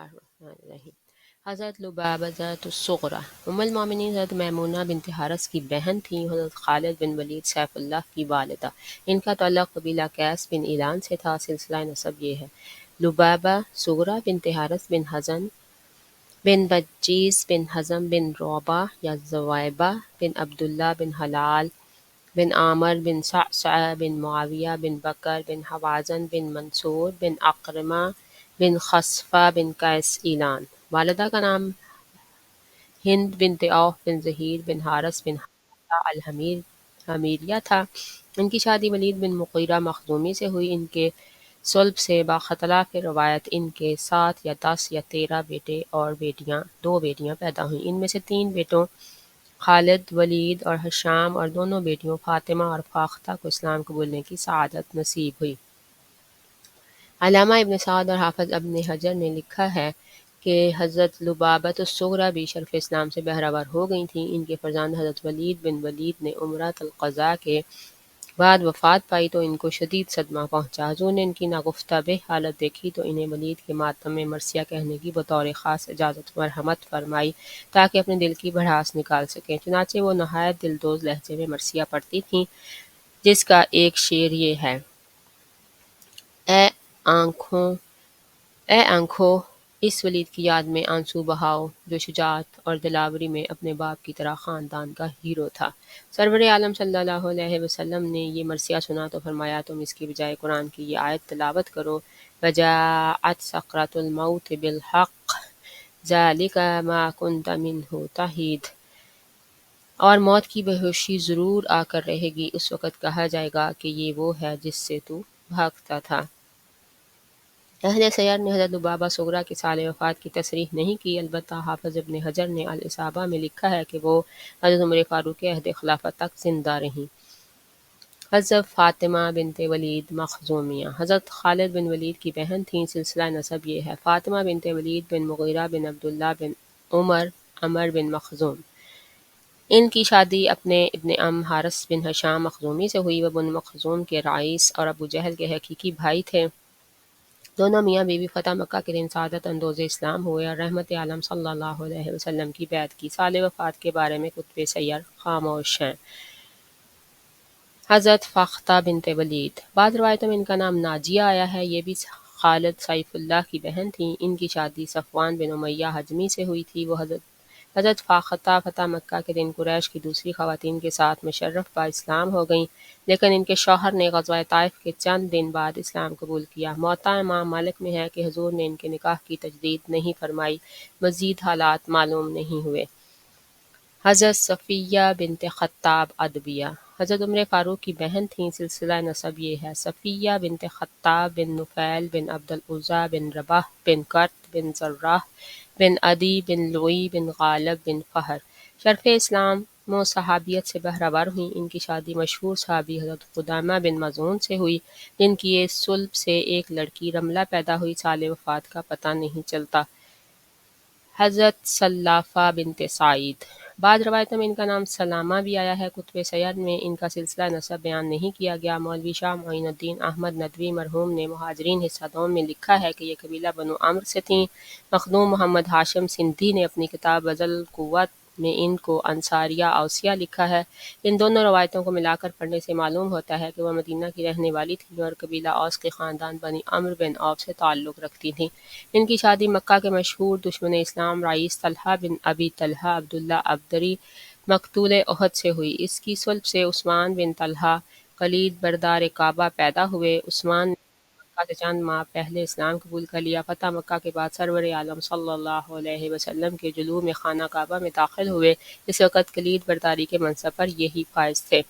Bismillahirrahmanirrahim. حضرت لبابۃ الصغریٰ ام المومنین حضرت میمونہ بنت حارث کی بہن تھیں، حضرت خالد بن ولید سیف اللہ کی والدہ۔ ان کا تعلق قبیلہ قیس بن ایلان سے تھا۔ سلسلہ نسب یہ ہے: لبابہ صغریٰ بنت حارث بن حزن بن بجیس بن حزم بن روبہ یا زویبہ بن عبداللہ بن حلال بن عامر بن صعصع بن معاویہ بن بکر بن حوازن بن منصور بن اقرمہ بن خصفہ بن قیس ایلان۔ والدہ کا نام ہند بنت عوف بن زہیر بن حارث بن حارثہ الحمیریہ تھا۔ ان کی شادی ولید بن مغیرہ مخزومی سے ہوئی۔ ان کے صلب سے باختلاف روایت ان کے 7 یا 10 یا 13 بیٹے اور 2 بیٹیاں پیدا ہوئیں۔ ان میں سے 3 بیٹوں خالد، ولید اور ہشام اور دونوں بیٹیوں فاطمہ اور فاختہ کو اسلام قبولنے کی سعادت نصیب ہوئی۔ علامہ ابن سعد اور حافظ ابن حجر نے لکھا ہے کہ حضرت لبابۃ الصغریٰ بھی شرف اسلام سے بہرہ ہو گئی تھیں۔ ان کے فرزند حضرت ولید بن ولید نے عمرۃ القضاء کے بعد وفات پائی تو ان کو شدید صدمہ پہنچا۔ حضور نے ان کی ناگفتہ بہ حالت دیکھی تو انہیں ولید کے ماتم میں مرثیہ کہنے کی بطور خاص اجازت مرحمت فرمائی تاکہ اپنے دل کی بھڑاس نکال سکیں۔ چنانچہ وہ نہایت دلدوز لہجے میں مرثیہ پڑھتی تھیں، جس کا ایک شعر یہ ہے: اے آنکھوں اس ولید کی یاد میں آنسو بہاؤ جو شجاعت اور دلاوری میں اپنے باپ کی طرح خاندان کا ہیرو تھا۔ سرور عالم صلی اللہ علیہ وسلم نے یہ مرثیہ سنا تو فرمایا تم اس کی بجائے قرآن کی یہ آیت تلاوت کرو: وَجَاءَتْ سَكْرَةُ الْمَوْتِ بِالْحَقِّ ذَلِكَ مَا كُنْتَ مِنْهُ تَحِيدُ۔ اور موت کی بے ہوشی ضرور آ کر رہے گی، اس وقت کہا جائے گا کہ یہ وہ ہے جس سے تو بھاگتا تھا۔ اہل سیر نے حضرت لبابہ صغریٰ کی سال وفات کی تصریح نہیں کی، البتہ حافظ ابن حجر نے الاصابہ میں لکھا ہے کہ وہ حضرت عمر فاروق کے عہد خلافت تک زندہ رہیں۔ حضرت فاطمہ بنت ولید مخزومیہ حضرت خالد بن ولید کی بہن تھیں۔ سلسلہ نسب یہ ہے: فاطمہ بنت ولید بن مغیرہ بن عبداللہ بن عمر بن مخزوم۔ ان کی شادی اپنے ابن عم حارث بن ہشام مخزومی سے ہوئی۔ وہ بن مخزوم کے رئیس اور ابو جہل کے حقیقی بھائی تھے۔ دونوں میاں بیوی فتح مکہ کے دن سعادت اندوز اسلام ہوئے اور رحمت عالم صلی اللہ علیہ وسلم کی بیعت کی۔ سال وفات کے بارے میں کتب سیر خاموش ہیں۔ حضرت فاختہ بنت ولید بعض روایتوں میں ان کا نام ناجیہ آیا ہے۔ یہ بھی خالد سیف اللہ کی بہن تھیں۔ ان کی شادی صفوان بن امیہ حجمی سے ہوئی تھی۔ وہ حضرت فاختہ فتح مکہ کے دن قریش کی دوسری خواتین کے ساتھ مشرف با اسلام ہو گئیں، لیکن ان کے شوہر نے غزوہ طائف کے چند دن بعد اسلام قبول کیا۔ موطا امام مالک میں ہے کہ حضور نے ان کے نکاح کی تجدید نہیں فرمائی۔ مزید حالات معلوم نہیں ہوئے۔ حضرت صفیہ بنت خطاب ادویہ حضرت عمر فاروق کی بہن تھیں۔ سلسلہ نسب یہ ہے: صفیہ بنت خطاب بن نفیل بن عبد العزیٰ بن رباح بن کرت بن زراح بن عدی بن لعی بن غالب بن فہر شرف اسلام و صحابیت سے بہرہ ہوئیں۔ ان کی شادی مشہور صحابی حضرت قدامہ بن مظعون سے ہوئی، جن کی صلب سے ایک لڑکی رملہ پیدا ہوئی۔ سال وفات کا پتہ نہیں چلتا۔ حضرت سلافہ بنت سعید بعض روایتوں میں ان کا نام سلامہ بھی آیا ہے۔ کتب سیر میں ان کا سلسلہ نسب بیان نہیں کیا گیا۔ مولوی شاہ معین الدین احمد ندوی مرحوم نے مہاجرین حصہ دوم میں لکھا ہے کہ یہ قبیلہ بنو عمرو سے تھیں۔ مخدوم محمد ہاشم سندھی نے اپنی کتاب بذل القوت میں ان کو انصاریہ اوسیہ لکھا ہے۔ ان دونوں روایتوں کو ملا کر پڑھنے سے معلوم ہوتا ہے کہ وہ مدینہ کی رہنے والی تھیں اور قبیلہ اوس کے خاندان بنی عمرو بن عوف سے تعلق رکھتی تھیں۔ ان کی شادی مکہ کے مشہور دشمن اسلام رئیس طلحہ بن ابی طلحہ عبداللہ عبدری مقتول احد سے ہوئی۔ اس کی صلب سے عثمان بن طلحہ کلید بردار کعبہ پیدا ہوئے۔ عثمان نے مکہ سے چند ماہ پہلے اسلام قبول کر لیا۔ فتح مکہ کے بعد سرور عالم صلی اللہ علیہ وسلم کے جلوہ میں خانہ کعبہ میں داخل ہوئے۔ اس وقت کلید برداری کے منصب پر یہی فائز تھے۔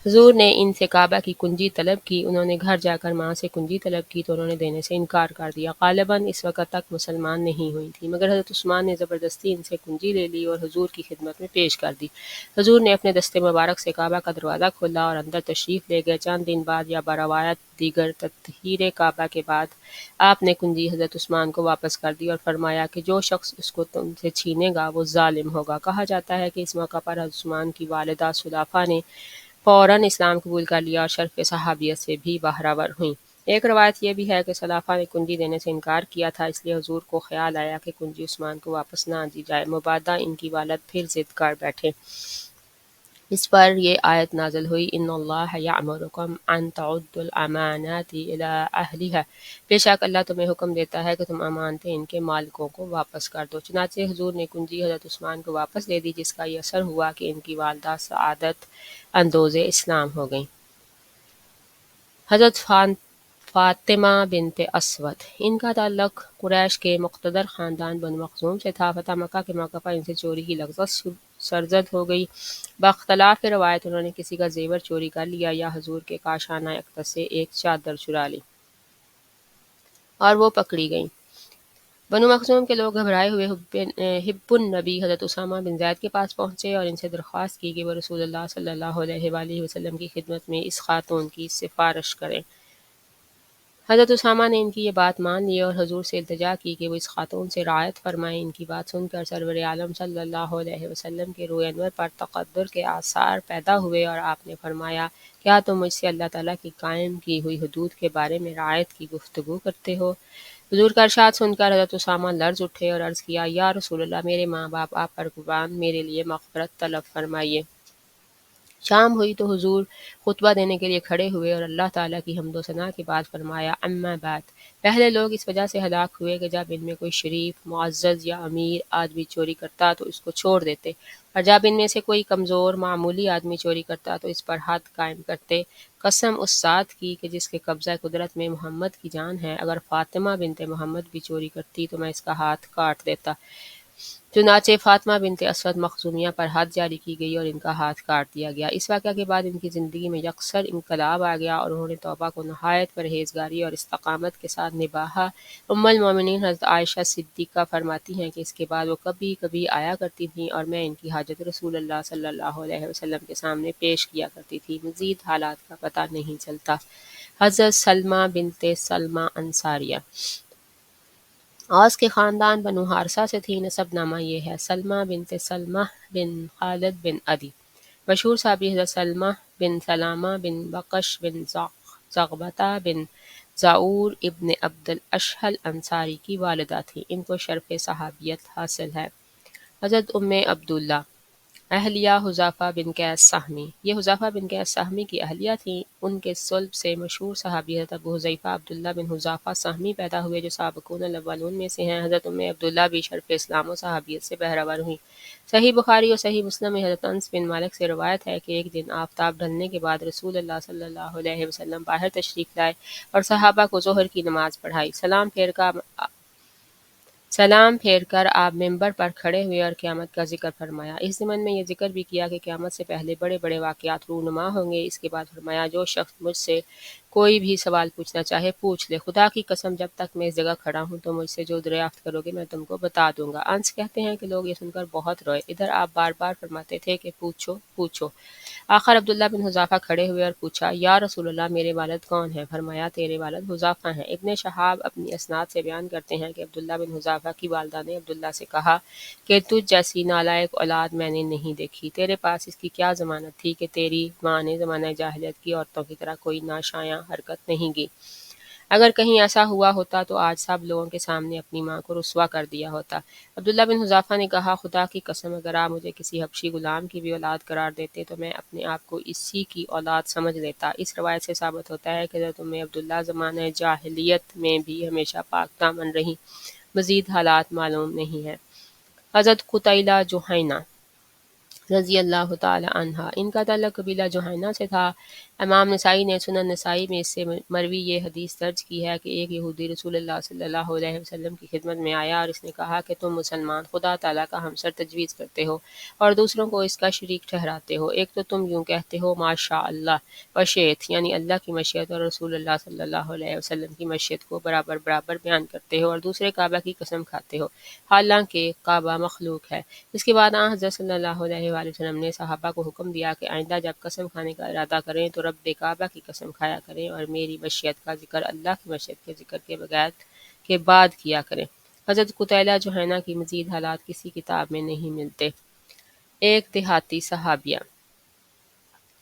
حضور نے ان سے کعبہ کی کنجی طلب کی۔ انہوں نے گھر جا کر ماں سے کنجی طلب کی تو انہوں نے دینے سے انکار کر دیا۔ غالباً اس وقت تک مسلمان نہیں ہوئی تھیں، مگر حضرت عثمان نے زبردستی ان سے کنجی لے لی اور حضور کی خدمت میں پیش کر دی۔ حضور نے اپنے دست مبارک سے کعبہ کا دروازہ کھولا اور اندر تشریف لے گئے۔ چند دن بعد یا بروایت دیگر تطہیر کعبہ کے بعد آپ نے کنجی حضرت عثمان کو واپس کر دی اور فرمایا کہ جو شخص اس کو تم سے چھینے گا وہ ظالم ہوگا۔ کہا جاتا ہے کہ اس موقع پر حضرت عثمان کی والدہ سلافہ نے فوراً اسلام قبول کر لیا اور شرف صحابیت سے بھی بہرہ ہوئیں۔ ایک روایت یہ بھی ہے کہ سلافہ نے کنجی دینے سے انکار کیا تھا، اس لیے حضور کو خیال آیا کہ کنجی عثمان کو واپس نہ دی جائے۔ مبادہ ان کی والد پھر ضد کر بیٹھے۔ اس پر یہ آیت نازل ہوئی، ان اللہ یامرکم ان تعدوا الامانات الی اہلھا، بے شک اللہ تمہیں حکم دیتا ہے کہ تم امانتیں ان کے مالکوں کو واپس کر دو۔ چنانچہ حضور نے کنجی حضرت عثمان کو واپس دے دی، جس کا یہ اثر ہوا کہ ان کی والدہ سعادت اندوز اسلام ہو گئیں۔ حضرت فاطمہ بنت اسود، ان کا تعلق قریش کے مقتدر خاندان بنو مخزوم سے تھا۔ فتح مکہ کے موقع پر ان سے چوری کی لغزش سرزد ہو گئی۔ باختلاف روایت انہوں نے کسی کا زیور چوری کر لیا یا حضور کے کاشانہ اقدس سے ایک چادر چرا لی اور وہ پکڑی گئیں۔ بنو مخزوم کے لوگ گھبرائے ہوئے حب النبی حضرت اسامہ بن زید کے پاس پہنچے اور ان سے درخواست کی کہ وہ رسول اللہ صلی اللہ علیہ وآلہ وسلم کی خدمت میں اس خاتون کی سفارش کریں۔ حضرت اسامہ نے ان کی یہ بات مان لی اور حضور سے التجا کی کہ وہ اس خاتون سے رعایت فرمائیں۔ ان کی بات سن کر سرور عالم صلی اللہ علیہ وسلم کے روئے انور پر تقدر کے آثار پیدا ہوئے اور آپ نے فرمایا، کیا تم مجھ سے اللہ تعالیٰ کی قائم کی ہوئی حدود کے بارے میں رعایت کی گفتگو کرتے ہو؟ حضور کا ارشاد سن کر حضرت اسامہ لرز اٹھے اور عرض کیا، یا رسول اللہ، میرے ماں باپ آپ پر قربان، میرے لیے مغفرت طلب فرمائیے۔ شام ہوئی تو حضور خطبہ دینے کے لیے کھڑے ہوئے اور اللہ تعالیٰ کی حمد و ثنا کے بعد فرمایا، اما بعد، پہلے لوگ اس وجہ سے ہلاک ہوئے کہ جب ان میں کوئی شریف، معزز یا امیر آدمی چوری کرتا تو اس کو چھوڑ دیتے، اور جب ان میں سے کوئی کمزور، معمولی آدمی چوری کرتا تو اس پر حد قائم کرتے۔ قسم اس ذات کی کہ جس کے قبضہ قدرت میں محمد کی جان ہے، اگر فاطمہ بنت محمد بھی چوری کرتی تو میں اس کا ہاتھ کاٹ دیتا۔ چنانچہ فاطمہ بنت اسود مخزومیہ پر حد جاری کی گئی اور ان کا ہاتھ کاٹ دیا گیا۔ اس واقعہ کے بعد ان کی زندگی میں یکسر انقلاب آ گیا اور انہوں نے توبہ کو نہایت پرہیزگاری اور استقامت کے ساتھ نبھایا۔ ام المومنین حضرت عائشہ صدیقہ فرماتی ہیں کہ اس کے بعد وہ کبھی کبھی آیا کرتی تھیں اور میں ان کی حاجت رسول اللہ صلی اللہ علیہ وسلم کے سامنے پیش کیا کرتی تھی۔ مزید حالات کا پتہ نہیں چلتا۔ حضرت سلمہ بنت سلمہ انصاریہ اوس کے خاندان بنو حارثہ سے تھی۔ نسب نامہ یہ ہے، سلمہ بنت سلمہ بن خالد بن عدی۔ مشہور صحابی حضرت سلمہ بن سلامہ بن بقش بن زغبتہ بن زعور ابن عبد الاشہل انصاری کی والدہ تھی۔ ان کو شرف صحابیت حاصل ہے۔ حضرت ام عبداللہ اہلیہ حذیفہ بن قیس سہمی، یہ حذیفہ بن قیس سہمی کی اہلیہ تھیں۔ ان کے صلب سے مشہور صحابی حضرت ابو حذیفہ عبداللہ بن حذیفہ سہمی پیدا ہوئے جو سابقون الاولون میں سے ہیں۔ حضرت ام عبداللہ بھی شرف اسلام و صحابیت سے بہرہ ہوئیں۔ صحیح بخاری اور صحیح مسلم میں حضرت انس بن مالک سے روایت ہے کہ ایک دن آفتاب ڈھلنے کے بعد رسول اللہ صلی اللہ علیہ وسلم باہر تشریف لائے اور صحابہ کو ظہر کی نماز پڑھائی۔ سلام پھیر کر آپ ممبر پر کھڑے ہوئے اور قیامت کا ذکر فرمایا۔ اس ضمن میں یہ ذکر بھی کیا کہ قیامت سے پہلے بڑے بڑے واقعات رونما ہوں گے۔ اس کے بعد فرمایا، جو شخص مجھ سے کوئی بھی سوال پوچھنا چاہے پوچھ لے، خدا کی قسم جب تک میں اس جگہ کھڑا ہوں تو مجھ سے جو دریافت کرو گے میں تم کو بتا دوں گا۔ انس کہتے ہیں کہ لوگ یہ سن کر بہت روئے۔ ادھر آپ بار بار فرماتے تھے کہ پوچھو پوچھو۔ آخر عبداللہ بن حذیفہ کھڑے ہوئے اور پوچھا، یا رسول اللہ، میرے والد کون ہیں؟ فرمایا، تیرے والد حذیفہ ہیں۔ ابن شہاب اپنی اسناد سے بیان کرتے ہیں کہ عبداللہ بن حذیفہ کی والدہ نے عبداللہ سے کہا کہ تجھ جیسی نالائق اولاد میں نے نہیں دیکھی، تیرے پاس اس کی کیا ضمانت تھی کہ تیری ماں نے زمانہ جاہلیت کی عورتوں کی طرح کوئی ناشایاں حرکت نہیں کی؟ اگر کہیں ایسا ہوا ہوتا تو آج سب لوگوں کے سامنے اپنی ماں کو رسوا کر دیا ہوتا۔ عبداللہ بن حذیفہ نے کہا، خدا کی قسم اگر آپ مجھے کسی حبشی غلام کی بھی اولاد قرار دیتے تو میں اپنے آپ کو اسی کی اولاد سمجھ لیتا۔ اس روایت سے ثابت ہوتا ہے کہ حضرت ام عبداللہ زمانہ جاہلیت میں بھی ہمیشہ پاک دامن رہیں۔ مزید حالات معلوم نہیں ہیں۔ حضرت قتیلہ جوہینہ رضی اللہ تعالی عنہ، ان کا تعلق قبیلہ جوہینہ سے تھا۔ امام نسائی نے سنن نسائی میں اس سے مروی یہ حدیث درج کی ہے کہ ایک یہودی رسول اللہ صلی اللہ علیہ وسلم کی خدمت میں آیا اور اس نے کہا کہ تم مسلمان خدا تعالیٰ کا ہمسر تجویز کرتے ہو اور دوسروں کو اس کا شریک ٹھہراتے ہو۔ ایک تو تم یوں کہتے ہو ماشاء اللہ وشیت، یعنی اللہ کی مشیت اور رسول اللہ صلی اللہ علیہ وسلم کی مشیت کو برابر برابر بیان کرتے ہو، اور دوسرے کعبہ کی قسم کھاتے ہو حالانکہ کعبہ مخلوق ہے۔ اس کے بعد حضرت صلی اللہ علیہ وآلہ وسلم نے صحابہ کو حکم دیا کہ آئندہ جب قسم کھانے کا ارادہ کریں تو رب کعبہ کی قسم کھایا کریں اور میری مشیت کا ذکر اللہ کی مشیت کے ذکر کے بعد کیا کریں۔ حضرت قتیلہ جوہینہ کی مزید حالات کسی کتاب میں نہیں ملتے۔ ایک دیہاتی صحابیہ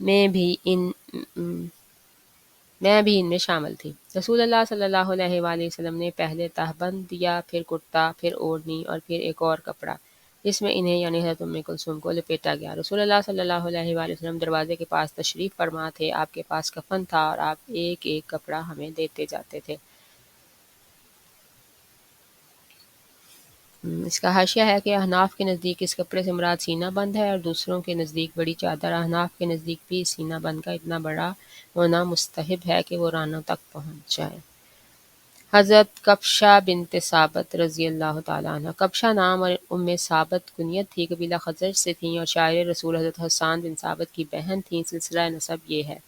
میں بھی ان میں شامل تھی۔ رسول اللہ صلی اللہ علیہ وآلہ وسلم نے پہلے تہبند دیا، پھر کرتا، پھر اوڑھنی اور پھر ایک اور کپڑا جس میں انہیں یعنی حضرت ام کلثوم کو لپیٹا گیا۔ رسول اللہ صلی اللہ علیہ وآلہ وسلم دروازے کے پاس تشریف فرما تھے، آپ کے پاس کفن تھا اور آپ ایک ایک کپڑا ہمیں دیتے جاتے تھے۔ اس کا حاشیہ ہے کہ احناف کے نزدیک اس کپڑے سے مراد سینہ بند ہے اور دوسروں کے نزدیک بڑی چادر۔ احناف کے نزدیک بھی سینہ بند کا اتنا بڑا ہونا مستحب ہے کہ وہ رانوں تک پہنچ جائے۔ حضرت کبشہ بنت ثابت رضی اللہ تعالیٰ عنہ۔ کبشہ نام اور ام ثابت کنیت تھی، قبیلہ خزرج سے تھیں اور شاعر رسول حضرت حسان بن ثابت کی بہن تھیں۔ سلسلہ نسب یہ ہے: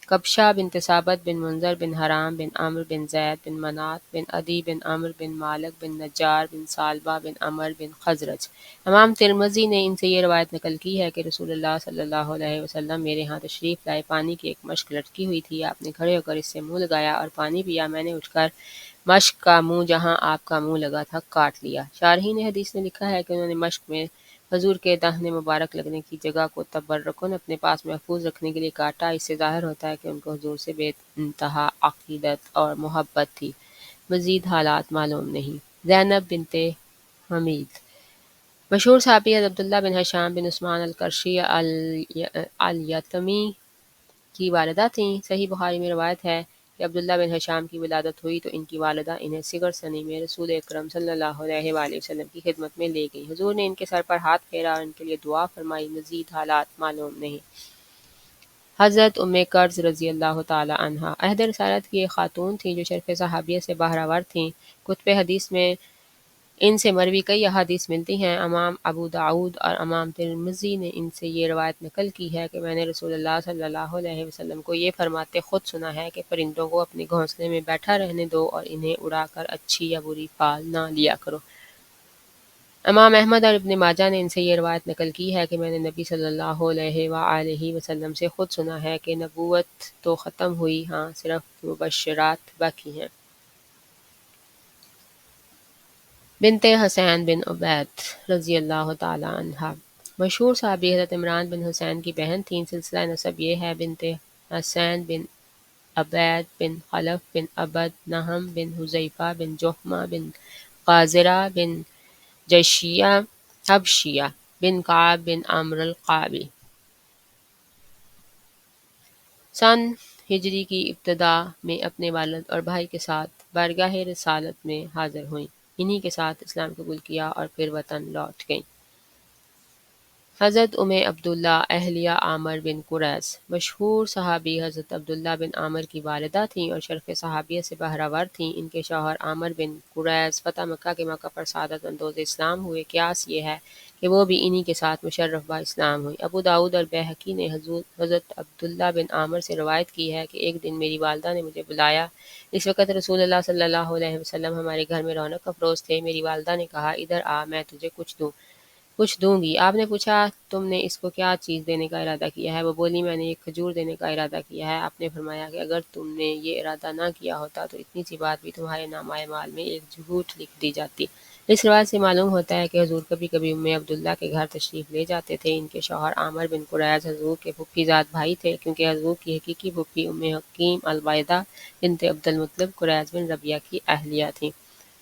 کبشہ بنت ثابت بن منذر بن حرام بن عمرو بن زید بن منات بن عدی بن عمرو بن مالک بن نجار بن ثعلبہ بن عمر بن خزرج۔ امام ترمذی نے ان سے یہ روایت نقل کی ہے کہ رسول اللہ صلی اللہ علیہ وسلم میرے ہاں تشریف لائے، پانی کی ایک مشک لٹکی ہوئی تھی، آپ نے کھڑے ہو کر اس سے منہ لگایا اور پانی پیا، میں نے اٹھ کر مشک کا منہ جہاں آپ کا منہ لگا تھا کاٹ لیا۔ شارحین حدیث نے لکھا ہے کہ انہوں نے مشک میں حضور کے دہن مبارک لگنے کی جگہ کو تبرکن اپنے پاس محفوظ رکھنے کے لیے کاٹا۔ اس سے ظاہر ہوتا ہے کہ ان کو حضور سے بے انتہا عقیدت اور محبت تھی۔ مزید حالات معلوم نہیں۔ زینب بنت حمید۔ مشہور صحابی حضرت عبداللہ بن حشام بن عثمان القرشی الیتمی کی والدہ تھیں۔ صحیح بخاری میں روایت ہے کہ عبداللہ بن حشام کی ولادت ہوئی تو ان کی والدہ انہیں صغر سنی میں رسول اکرم صلی اللہ علیہ وآلہ وسلم کی خدمت میں لے گئیں۔ حضور نے ان کے سر پر ہاتھ پھیرا اور ان کے لیے دعا فرمائی۔ مزید حالات معلوم نہیں۔ حضرت ام کرز رضی اللہ تعالی عنہا عہد رسالت کی ایک خاتون تھیں جو شرف صحابیہ سے بہرہ تھیں۔ کتب حدیث میں ان سے مروی کئی احادیث ملتی ہیں۔ امام ابو داؤد اور امام ترمذی نے ان سے یہ روایت نقل کی ہے کہ میں نے رسول اللہ صلی اللہ علیہ وسلم کو یہ فرماتے خود سنا ہے کہ پرندوں کو اپنے گھونسلے میں بیٹھا رہنے دو اور انہیں اڑا کر اچھی یا بری فال نہ لیا کرو۔ امام احمد اور ابن ماجہ نے ان سے یہ روایت نقل کی ہے کہ میں نے نبی صلی اللہ علیہ وآلہ وسلم سے خود سنا ہے کہ نبوت تو ختم ہوئی، ہاں صرف مبشرات باقی ہیں۔ بنت حسین بن عبید رضی اللہ تعالی عنہا۔ مشہور صحابی حضرت عمران بن حسین کی بہن تھیں۔ سلسلہ نسب یہ ہے: بنت حسین بن عبید بن خلف بن عبد نہم بن حذیفہ بن جہمہ بن قاذرہ بن جشیہ حبشیہ بن کعب بن عمرو القعبی۔ سن ہجری کی ابتدا میں اپنے والد اور بھائی کے ساتھ بارگاہ رسالت میں حاضر ہوئیں، انہی کے ساتھ اسلام قبول کیا اور پھر وطن لوٹ گئیں۔ حضرت ام عبداللہ اہلیہ عامر بن قریظ۔ مشہور صحابی حضرت عبداللہ بن عامر کی والدہ تھیں اور شرف صحابیہ سے بہرہ تھیں۔ ان کے شوہر عامر بن قریظ فتح مکہ کے موقع پر سعادت اندوز اسلام ہوئے۔ قیاس یہ ہے کہ وہ بھی انہی کے ساتھ مشرف با اسلام ہوئی۔ ابو داؤد اور بیہقی نے حضرت عبداللہ بن عامر سے روایت کی ہے کہ ایک دن میری والدہ نے مجھے بلایا، اس وقت رسول اللہ صلی اللہ علیہ وسلم ہمارے گھر میں رونق افروز تھے۔ میری والدہ نے کہا، ادھر آ، میں تجھے کچھ دوں گی۔ آپ نے پوچھا، تم نے اس کو کیا چیز دینے کا ارادہ کیا ہے؟ وہ بولی، میں نے ایک کھجور دینے کا ارادہ کیا ہے۔ آپ نے فرمایا کہ اگر تم نے یہ ارادہ نہ کیا ہوتا تو اتنی سی بات بھی تمہارے نامہ اعمال میں ایک جھوٹ لکھ دی جاتی۔ اس روایت سے معلوم ہوتا ہے کہ حضور کبھی کبھی ام عبداللہ کے گھر تشریف لے جاتے تھے۔ ان کے شوہر عامر بن قریظ حضور کے پھوپھی زاد بھائی تھے، کیونکہ حضور کی حقیقی پھوپھی ام حکیم البیضاء بنت عبد المطلب قریظ بن ربیعہ کی اہلیہ تھیں۔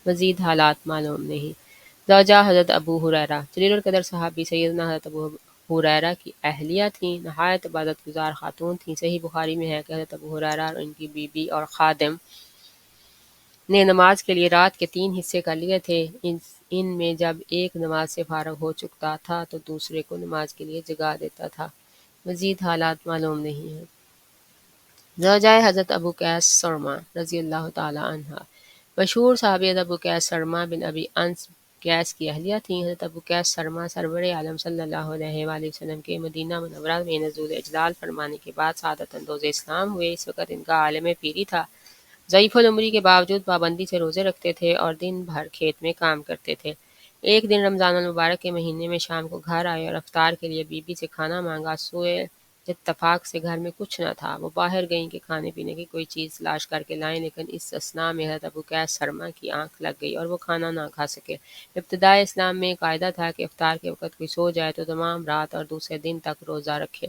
مزید حالات معلوم نہیں۔ زوجہ حضرت ابو ہریرہ۔ جلیل القدر صحابی سیدنا حضرت ابو ہریرہ کی اہلیہ تھیں، نہایت عبادت گزار خاتون تھیں۔ صحیح بخاری میں ہے کہ حضرت ابو ہریرہ اور ان کی بیوی اور خادم نے نماز کے لیے رات کے 3 حصے کر لیے تھے۔ ان میں جب ایک نماز سے فارغ ہو چکتا تھا تو دوسرے کو نماز کے لیے جگا دیتا تھا۔ مزید حالات معلوم نہیں ہیں۔ زوجہ حضرت ابو قیس سرمہ رضی اللہ تعالی عنہا۔ مشہور صحابی حضرت ابو قیس سرمہ بن ابی انس قیس کی اہلیہ تھیں۔ حضرت ابو قیس سرمہ سرور عالم صلی اللہ علیہ وآلہ وسلم کے مدینہ منورہ میں نزول اجلال فرمانے کے بعد سعادت اندوز اسلام ہوئے۔ اس وقت ان کا عالم پیری تھا۔ ضعیف العمری کے باوجود پابندی سے روزے رکھتے تھے اور دن بھر کھیت میں کام کرتے تھے۔ ایک دن رمضان المبارک کے مہینے میں شام کو گھر آئے اور افطار کے لیے بی بی سے کھانا مانگا۔ سوئے اتفاق سے گھر میں کچھ نہ تھا۔ وہ باہر گئیں کہ کھانے پینے کی کوئی چیز تلاش کر کے لائیں، لیکن اس اثناء میں حضرت ابو قیس سرمہ کی آنکھ لگ گئی اور وہ کھانا نہ کھا سکے۔ ابتدائے اسلام میں قاعدہ تھا کہ افطار کے وقت کوئی سو جائے تو تمام رات اور دوسرے دن تک روزہ رکھے۔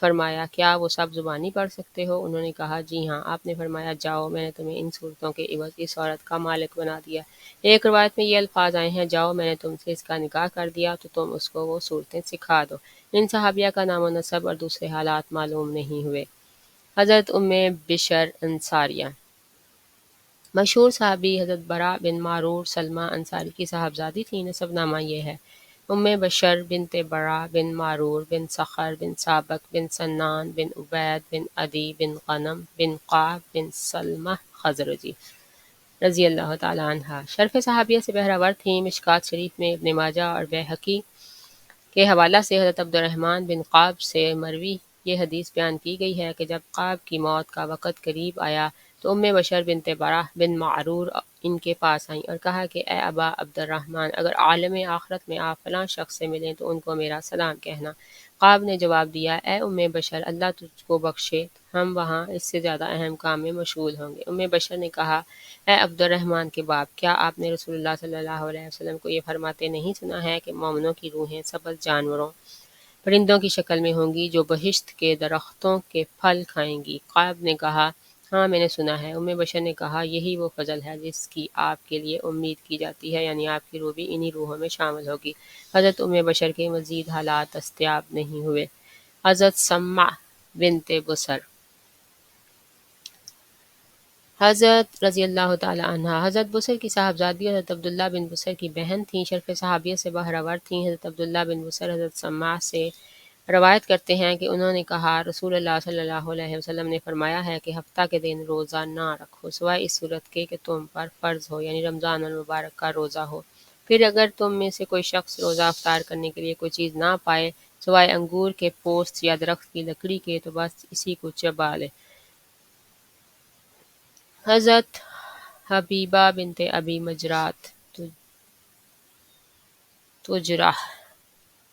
فرمایا کیا وہ سب زبانی پڑھ سکتے ہو؟ انہوں نے کہا جی ہاں۔ آپ نے فرمایا جاؤ، میں نے تمہیں ان صورتوں کے عوض اس عورت کا مالک بنا دیا۔ ایک روایت میں یہ الفاظ آئے ہیں جاؤ، میں نے تم سے اس کا نکاح کر دیا تو تم اس کو وہ صورتیں سکھا دو۔ ان صحابیہ کا نام و نسب اور دوسرے حالات معلوم نہیں ہوئے۔ حضرت ام بشر انصاریہ، مشہور صحابی حضرت برا بن معرور سلمہ انصاری کی صاحبزادی تھی۔ نسب نامہ یہ ہے: ام بشر بنت برا بن معرور بن صخر بن سابق بن سنان بن عبید بن عدی بن غنم بن قعب بن سلمہ خزرجی رضی اللہ تعالی عنہ۔ شرف صحابیہ سے بہرہ ور تھیں۔ مشکوٰۃ شریف میں ابن ماجہ اور بیہقی کے حوالہ سے حضرت عبد الرحمن بن قعب سے مروی یہ حدیث بیان کی گئی ہے کہ جب قعب کی موت کا وقت قریب آیا تو ام بشر بنت برہ بن معرور ان کے پاس آئیں اور کہا کہ اے ابا عبد الرحمن، اگر عالم آخرت میں آپ فلاں شخص سے ملیں تو ان کو میرا سلام کہنا۔ قعب نے جواب دیا اے ام بشر، اللہ تجھ کو بخشے، ہم وہاں اس سے زیادہ اہم کام میں مشغول ہوں گے۔ ام بشر نے کہا اے عبد الرحمن کے باپ، کیا آپ نے رسول اللہ صلی اللہ علیہ وسلم کو یہ فرماتے نہیں سنا ہے کہ مومنوں کی روحیں سبز جانوروں، پرندوں کی شکل میں ہوں گی جو بہشت کے درختوں کے پھل کھائیں گی؟ قعب نے کہا ہاں میں نے سنا ہے۔ ام بشر نے کہا یہی وہ فضل ہے جس کی آپ کے لیے امید کی جاتی ہے، یعنی آپ کی روح بھی انہی روحوں میں شامل ہوگی۔ حضرت ام بشر کے مزید حالات دستیاب نہیں ہوئے۔ حضرت سمع بنت بصر، حضرت رضی اللہ تعالی عنہ حضرت بصر کی صاحبزادی حضرت عبداللہ بن بصر کی بہن تھیں۔ شرف صحابیہ سے بہرہ ور تھیں۔ حضرت عبداللہ بن بصر حضرت سمع سے روایت کرتے ہیں کہ انہوں نے کہا رسول اللہ صلی اللہ علیہ وسلم نے فرمایا ہے کہ ہفتہ کے دن روزہ نہ رکھو سوائے اس صورت کے کہ تم پر فرض ہو، یعنی رمضان المبارک کا روزہ ہو۔ پھر اگر تم میں سے کوئی شخص روزہ افطار کرنے کے لیے کوئی چیز نہ پائے سوائے انگور کے پوست یا درخت کی لکڑی کے تو بس اسی کو چبا لے۔ حضرت حبیبہ بنت ابی مجرات تجرہ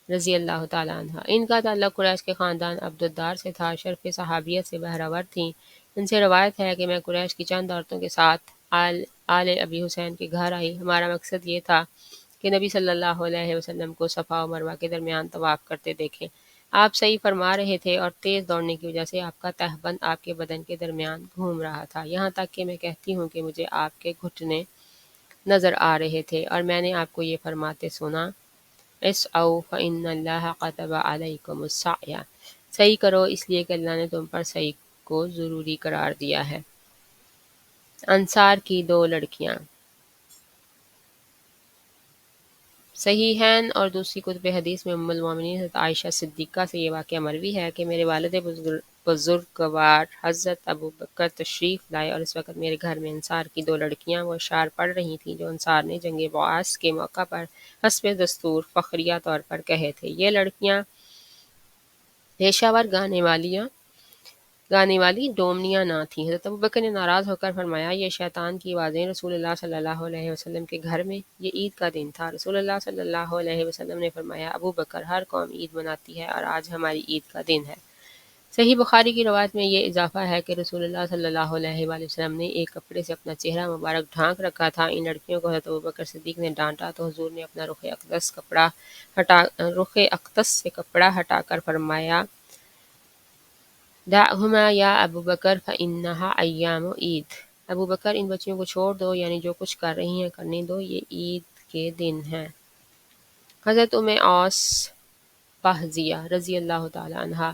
رضی اللہ تعالیٰ عنہ، ان کا تعلق قریش کے خاندان عبدالدار سے تھا۔ شرف صحابیہ سے بہرہ ور تھیں۔ ان سے روایت ہے کہ میں قریش کی چند عورتوں کے ساتھ آل ابی حسین کے گھر آئی۔ ہمارا مقصد یہ تھا کہ نبی صلی اللہ علیہ وسلم کو صفا و مروہ کے درمیان طواف کرتے دیکھیں۔ آپ صحیح فرما رہے تھے اور تیز دوڑنے کی وجہ سے آپ کا تہبند آپ کے بدن کے درمیان گھوم رہا تھا، یہاں تک کہ میں کہتی ہوں کہ مجھے آپ کے گھٹنے نظر آ رہے تھے اور میں نے آپ کو یہ فرماتے سنا اسعوا فإن اللہ كتب علیکم السعی، صحیح کرو اس لیے کہ اللہ نے تم پر صحیح کو ضروری قرار دیا ہے۔ انصار کی دو لڑکیاں، صحیحین اور دوسری کتب حدیث میں ام المومنین حضرت عائشہ صدیقہ سے یہ واقعہ مروی ہے کہ میرے والد بزرگوار حضرت ابو بکر تشریف لائے اور اس وقت میرے گھر میں انصار کی دو لڑکیاں وہ اشعار پڑھ رہی تھیں جو انصار نے جنگ بعث کے موقع پر حسب دستور فخریہ طور پر کہے تھے۔ یہ لڑکیاں پیشہ ور گانے والی ڈومنیاں نہ تھیں۔ حضرت ابوبکر نے ناراض ہو کر فرمایا یہ شیطان کی آوازیں رسول اللہ صلی اللہ علیہ وسلم کے گھر میں۔ یہ عید کا دن تھا۔ رسول اللہ صلی اللہ علیہ وسلم نے فرمایا ابوبکر، ہر قوم عید مناتی ہے اور آج ہماری عید کا دن ہے۔ صحیح بخاری کی روایت میں یہ اضافہ ہے کہ رسول اللہ صلی اللہ علیہ وآلہ وسلم نے ایک کپڑے سے اپنا چہرہ مبارک ڈھانک رکھا تھا۔ ان لڑکیوں کو حضرت ابوبکر صدیق نے ڈانٹا تو حضور نے اپنا رخ اقدس سے کپڑا ہٹا کر فرمایا دعہما یا ابوبکر فإنہا ایام عید، ابوبکر ان بچیوں کو چھوڑ دو، یعنی جو کچھ کر رہی ہیں کرنے دو، یہ عید کے دن ہیں۔ حضرت ام اوس بہزیہ رضی اللہ تعالی عنہا،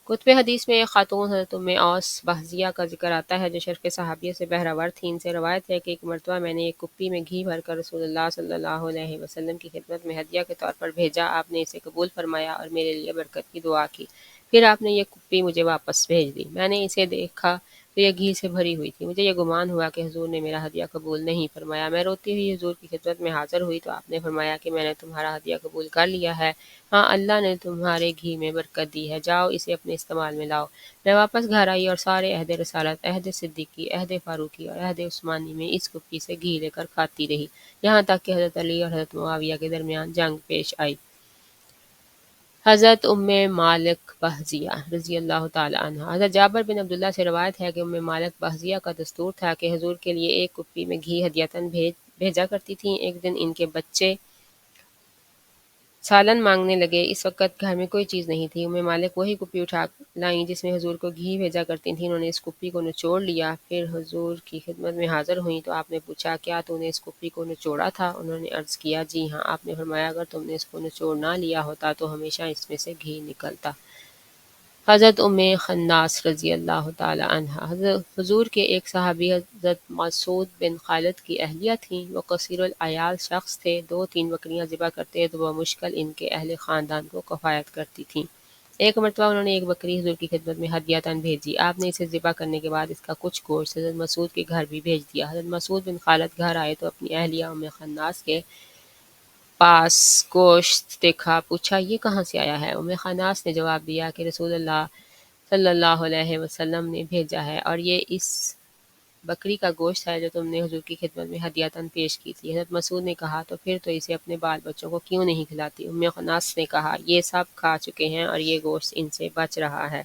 کتب حدیث میں ایک خاتون حضرت ام اوس بہزیہ کا ذکر آتا ہے جو شرف صحابیہ سے بہرہ ور تھیں۔ ان سے روایت ہے کہ ایک مرتبہ میں نے ایک کپی میں گھی بھر کر رسول اللہ صلی اللہ علیہ وسلم کی خدمت میں ہدیہ کے طور پر بھیجا۔ آپ نے اسے قبول فرمایا اور میرے لیے برکت کی دعا کی، پھر آپ نے یہ کپی مجھے واپس بھیج دی۔ میں نے اسے دیکھا تو یہ گھی سے بھری ہوئی تھی۔ مجھے یہ گمان ہوا کہ حضور نے میرا ہدیہ قبول نہیں فرمایا۔ میں روتی ہوئی حضور کی خدمت میں حاضر ہوئی تو آپ نے فرمایا کہ میں نے تمہارا ہدیہ قبول کر لیا ہے، ہاں اللہ نے تمہارے گھی میں برکت دی ہے، جاؤ اسے اپنے استعمال میں لاؤ۔ میں واپس گھر آئی اور سارے عہد رسالت، عہد صدیقی، عہد فاروقی اور عہد عثمانی میں اس کپی سے گھی لے کر کھاتی رہی، یہاں تک کہ حضرت علی اور حضرت معاویہ کے درمیان جنگ پیش آئی۔ حضرت ام مالک بہزیہ رضی اللہ تعالی عنہ، حضرت جابر بن عبداللہ سے روایت ہے کہ ام مالک بہزیہ کا دستور تھا کہ حضور کے لیے ایک کپی میں گھی ہدیۃً بھیجا کرتی تھیں۔ ایک دن ان کے بچے سالن مانگنے لگے۔ اس وقت گھر میں کوئی چیز نہیں تھی۔ مالک وہی کپی اٹھا لائیں جس میں حضور کو گھی بھیجا کرتی تھیں۔ انہوں نے اس کپی کو نچوڑ لیا، پھر حضور کی خدمت میں حاضر ہوئیں تو آپ نے پوچھا، کیا تو نے اس کپی کو نچوڑا تھا؟ انہوں نے عرض کیا، جی ہاں۔ آپ نے فرمایا، اگر تم نے اس کو نچوڑ نہ لیا ہوتا تو ہمیشہ اس میں سے گھی نکلتا۔ حضرت ام خناس رضی اللہ تعالی عنہا حضور کے ایک صحابی حضرت مسعود بن خالد کی اہلیہ تھیں۔ وہ قصیر العیال شخص تھے۔ 2-3 بکریاں ذبح کرتے تو بمشکل ان کے اہل خاندان کو کفایت کرتی تھیں۔ ایک مرتبہ انہوں نے ایک بکری حضور کی خدمت میں ہدیۃً بھیجی۔ آپ نے اسے ذبح کرنے کے بعد اس کا کچھ گوشت حضرت مسعود کے گھر بھی بھیج دیا۔ حضرت مسعود بن خالد گھر آئے تو اپنی اہلیہ ام خناس کے پاس گوشت دیکھا، پوچھا، یہ کہاں سے آیا ہے؟ ام خناس نے جواب دیا کہ رسول اللہ صلی اللہ علیہ وسلم نے بھیجا ہے، اور یہ اس بکری کا گوشت ہے جو تم نے حضور کی خدمت میں ہدیۃً پیش کی تھی۔ حضرت مسعود نے کہا، تو پھر تو اسے اپنے بال بچوں کو کیوں نہیں کھلاتی؟ ام خناس نے کہا، یہ سب کھا چکے ہیں اور یہ گوشت ان سے بچ رہا ہے۔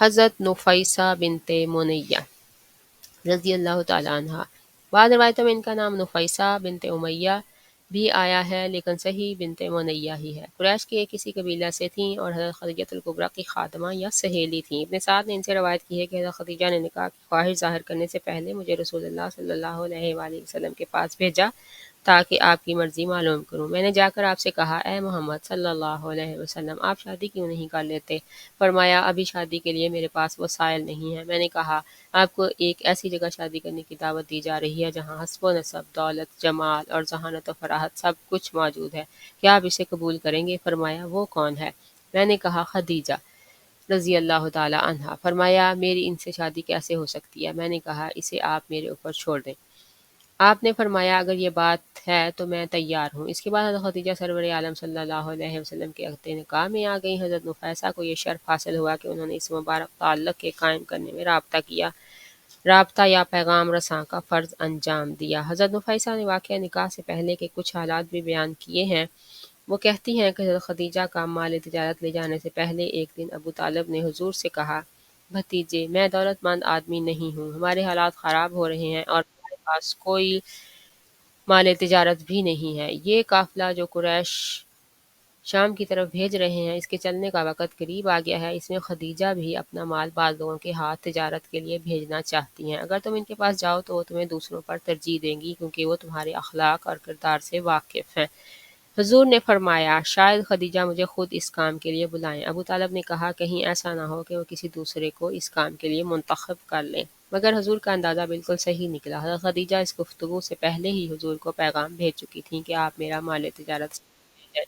حضرت نفیسہ بنت منیہ رضی اللہ تعالی عنہا، بعض روایتوں میں ان کا نام نفیسہ بنت امیہ بھی آیا ہے، لیکن صحیح بنت منیہ ہی ہے۔ قریش کے کسی قبیلہ سے تھیں اور حضرت خدیجہ الکبریٰ کی خادمہ یا سہیلی تھیں۔ ابن سعد نے ان سے روایت کی ہے کہ حضرت خدیجہ نے نکاح کی خواہش ظاہر کرنے سے پہلے مجھے رسول اللہ صلی اللہ علیہ وآلہ وسلم کے پاس بھیجا تاکہ آپ کی مرضی معلوم کروں۔ میں نے جا کر آپ سے کہا، اے محمد صلی اللہ علیہ وسلم، آپ شادی کیوں نہیں کر لیتے؟ فرمایا، ابھی شادی کے لیے میرے پاس وسائل نہیں ہیں۔ میں نے کہا، آپ کو ایک ایسی جگہ شادی کرنے کی دعوت دی جا رہی ہے جہاں حسب و نسب، دولت، جمال اور ذہانت و فراحت سب کچھ موجود ہے، کیا آپ اسے قبول کریں گے؟ فرمایا، وہ کون ہے؟ میں نے کہا، خدیجہ رضی اللہ تعالی عنہا۔ فرمایا، میری ان سے شادی کیسے ہو سکتی ہے؟ میں نے کہا، اسے آپ میرے اوپر چھوڑ دیں۔ آپ نے فرمایا، اگر یہ بات ہے تو میں تیار ہوں۔ اس کے بعد حضرت خدیجہ سرور عالم صلی اللہ علیہ وسلم کے عقد نکاح میں آ گئیں۔ حضرت نفیسہ کو یہ شرف حاصل ہوا کہ انہوں نے اس مبارک تعلق کے قائم کرنے میں رابطہ یا پیغام رساں کا فرض انجام دیا۔ حضرت نفیسہ نے واقعہ نکاح سے پہلے کے کچھ حالات بھی بیان کیے ہیں۔ وہ کہتی ہیں کہ حضرت خدیجہ کا مال تجارت لے جانے سے پہلے ایک دن ابو طالب نے حضور سے کہا، بھتیجے، میں دولت مند آدمی نہیں ہوں، ہمارے حالات خراب ہو رہے ہیں اور ہمارے پاس کوئی مال تجارت بھی نہیں ہے۔ یہ قافلہ جو قریش شام کی طرف بھیج رہے ہیں، اس کے چلنے کا وقت قریب آ گیا ہے۔ اس میں خدیجہ بھی اپنا مال بعض لوگوں کے ہاتھ تجارت کے لیے بھیجنا چاہتی ہیں۔ اگر تم ان کے پاس جاؤ تو وہ تمہیں دوسروں پر ترجیح دیں گی، کیونکہ وہ تمہارے اخلاق اور کردار سے واقف ہیں۔ حضور نے فرمایا، شاید خدیجہ مجھے خود اس کام کے لیے بلائیں۔ ابو طالب نے کہا، کہیں ایسا نہ ہو کہ وہ کسی دوسرے کو اس کام کے لیے منتخب کر لیں۔ مگر حضور کا اندازہ بالکل صحیح نکلا۔ حضرت خدیجہ اس گفتگو سے پہلے ہی حضور کو پیغام بھیج چکی تھیں کہ آپ میرا مال تجارت سے ہیں۔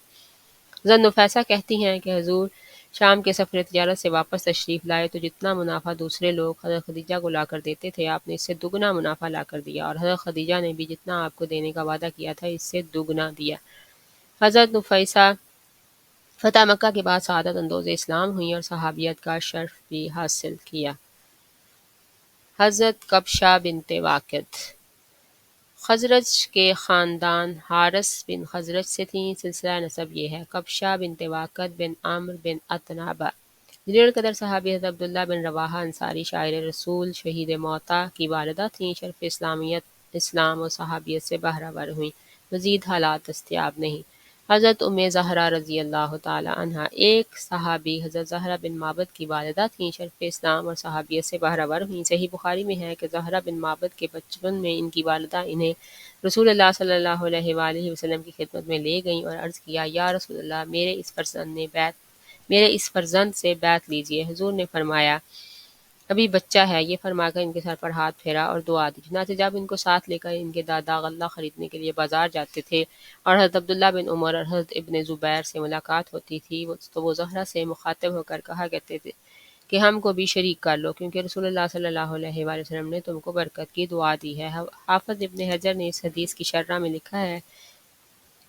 حضرت نفیسہ کہتی ہیں کہ حضور شام کے سفر تجارت سے واپس تشریف لائے تو جتنا منافع دوسرے لوگ حضرت خدیجہ کو لا کر دیتے تھے، آپ نے اس سے دگنا منافع لا کر دیا، اور حضرت خدیجہ نے بھی جتنا آپ کو دینے کا وعدہ کیا تھا، اس سے دگنا دیا۔ حضرت نفیسہ فتح مکہ کے بعد سعادت اندوز اسلام ہوئیں اور صحابیت کا شرف بھی حاصل کیا۔ حضرت کبشہ بنت واقد خزرج کے خاندان حارث بن خزرج سے تھیں۔ سلسلہ نسب یہ ہے، کبشہ بنت واقد بن عمرو بن اتنابہ جلیل القدر صحابی حضرت عبداللہ بن رواحہ انصاری شاعر رسول شہید موطا کی والدہ تھیں۔ شرف اسلامیت، اسلام و صحابیت سے بہرہ ور ہوئیں۔ مزید حالات دستیاب نہیں۔ حضرت ام زہرہ رضی اللہ تعالی عنہا ایک صحابی حضرت زہرہ بن معبد کی والدہ تھیں۔ شرف اسلام اور صحابیت سے بہرہ ور ہوئیں۔ صحیح بخاری میں ہے کہ زہرہ بن معبد کے بچپن میں ان کی والدہ انہیں رسول اللہ صلی اللہ علیہ وآلہ وسلم کی خدمت میں لے گئیں اور عرض کیا، یا رسول اللہ، میرے اس فرزند سے بیعت لیجئے۔ حضور نے فرمایا، ابھی بچہ ہے۔ یہ فرما کر ان کے سر پر ہاتھ پھیرا اور دعا دی۔ چنانچہ جب ان کو ساتھ لے کر ان کے دادا غلہ خریدنے کے لیے بازار جاتے تھے اور حضرت عبداللہ بن عمر اور حضرت ابن زبیر سے ملاقات ہوتی تھی تو وہ زہرہ سے مخاطب ہو کر کہا کرتے تھے کہ ہم کو بھی شریک کر لو، کیونکہ رسول اللہ صلی اللہ علیہ وآلہ وسلم نے تم کو برکت کی دعا دی ہے۔ حافظ ابن حجر نے اس حدیث کی شرح میں لکھا ہے،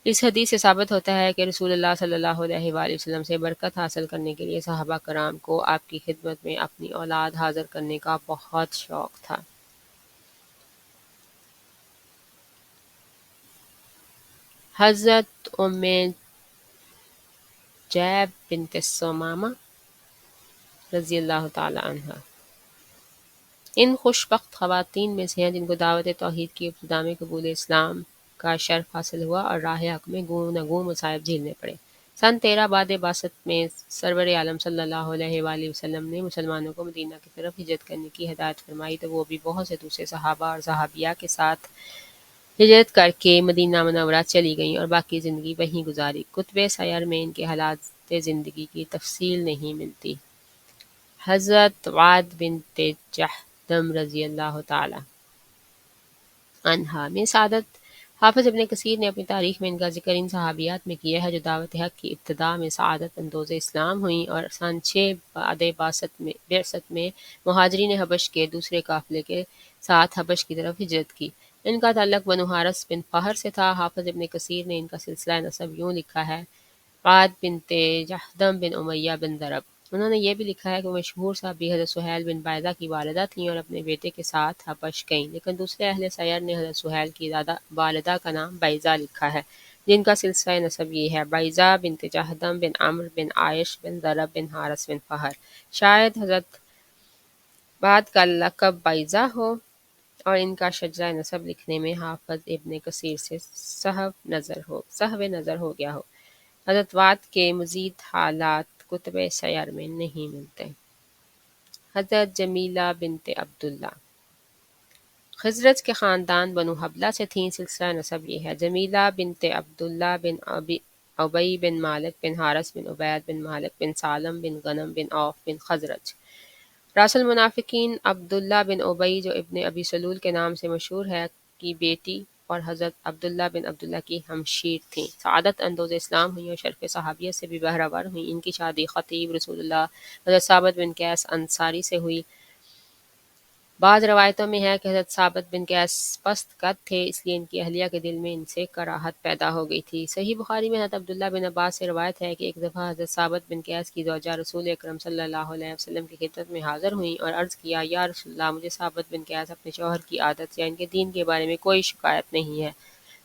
اس حدیث سے ثابت ہوتا ہے کہ رسول اللہ صلی اللہ علیہ وآلہ وسلم سے برکت حاصل کرنے کے لیے صحابہ کرام کو آپ کی خدمت میں اپنی اولاد حاضر کرنے کا بہت شوق تھا۔ حضرت ام جیب بنت ثمامہ رضی اللہ تعالی عنہ ان خوش بخت خواتین میں سے ہیں جن کو دعوت توحید کی ابتدا میں قبول اسلام کا شرف حاصل ہوا اور راہ حق میں گوں نہ گوں مصائب جھیلنے پڑے۔ سن 13 بعد باسط میں سرور عالم صلی اللہ علیہ وآلہ وسلم نے مسلمانوں کو مدینہ کی طرف ہجرت کرنے کی ہدایت فرمائی تو وہ بھی بہت سے دوسرے صحابہ اور صحابیہ کے ساتھ ہجرت کر کے مدینہ منورہ چلی گئیں اور باقی زندگی وہیں گزاری۔ کتب سیر میں ان کے حالات زندگی کی تفصیل نہیں ملتی۔ حضرت وعد بنت جہدم رضی اللہ تعالی عنہا میں سعادت حافظ ابن کثیر نے اپنی تاریخ میں ان کا ذکر ان صحابیات میں کیا ہے جو دعوت حق کی ابتدا میں سعادت اندوز اسلام ہوئیں اور سن 6 بعد بعثت میں مہاجرین حبش کے دوسرے قافلے کے ساتھ حبش کی طرف ہجرت کی۔ ان کا تعلق بنو حارث بن فہر سے تھا۔ حافظ ابن کثیر نے ان کا سلسلہ نسب یوں لکھا ہے: وعد بنت جہدم بن امیہ بن ضرب۔ انہوں نے یہ بھی لکھا ہے کہ وہ مشہور صحابی حضرت سہیل بن بائدہ کی والدہ تھیں اور اپنے بیٹے کے ساتھ حبش گئیں، لیکن دوسرے اہل سیر نے حضرت سہیل کی والدہ کا نام بعیضہ لکھا ہے، جن کا سلسلہ نسب یہ ہے: بعیضہ بنت جہدم بن عمرو بن عائش بن ضرب بن حارث بن فہر۔ شاید حضرت بعد کا لقب بعیضہ ہو اور ان کا شجرہ نسب لکھنے میں حافظ ابن کثیر سے سہو نظر ہو گیا ہو۔ حضرت وعد کے مزید حالات کتب سیر میں نہیں ملتے۔ حضرت جمیلہ بنت عبداللہ خزرج کے خاندان بنو حبلہ سے تھیں۔ سلسلہ نسب یہ ہے: جمیلہ بنت عبداللہ بن ابی بن مالک بن حارث بن عبید بن مالک بن سالم بن غنم بن عوف بن خزرج۔ راس المنافقین عبداللہ بن ابی جو ابن ابی سلول کے نام سے مشہور ہے کی بیٹی اور حضرت عبداللہ بن عبداللہ کی ہمشیر تھیں۔ سعادت اندوز اسلام ہوئیں اور شرف صحابیت سے بھی بہرہ ہوئیں۔ ان کی شادی خطیب رسول اللہ حضرت ثابت بن قیس انصاری سے ہوئی۔ بعض روایتوں میں ہے کہ حضرت ثابت بن قیس پست قد تھے، اس لیے ان کی اہلیہ کے دل میں ان سے کراہت پیدا ہو گئی تھی۔ صحیح بخاری میں حضرت عبداللہ بن عباس سے روایت ہے کہ ایک دفعہ حضرت ثابت بن قیس کی زوجہ رسول اکرم صلی اللہ علیہ وسلم کی خدمت میں حاضر ہوئیں اور عرض کیا: یا رسول اللہ، مجھے ثابت بن قیس اپنے شوہر کی عادت یا ان کے دین کے بارے میں کوئی شکایت نہیں ہے،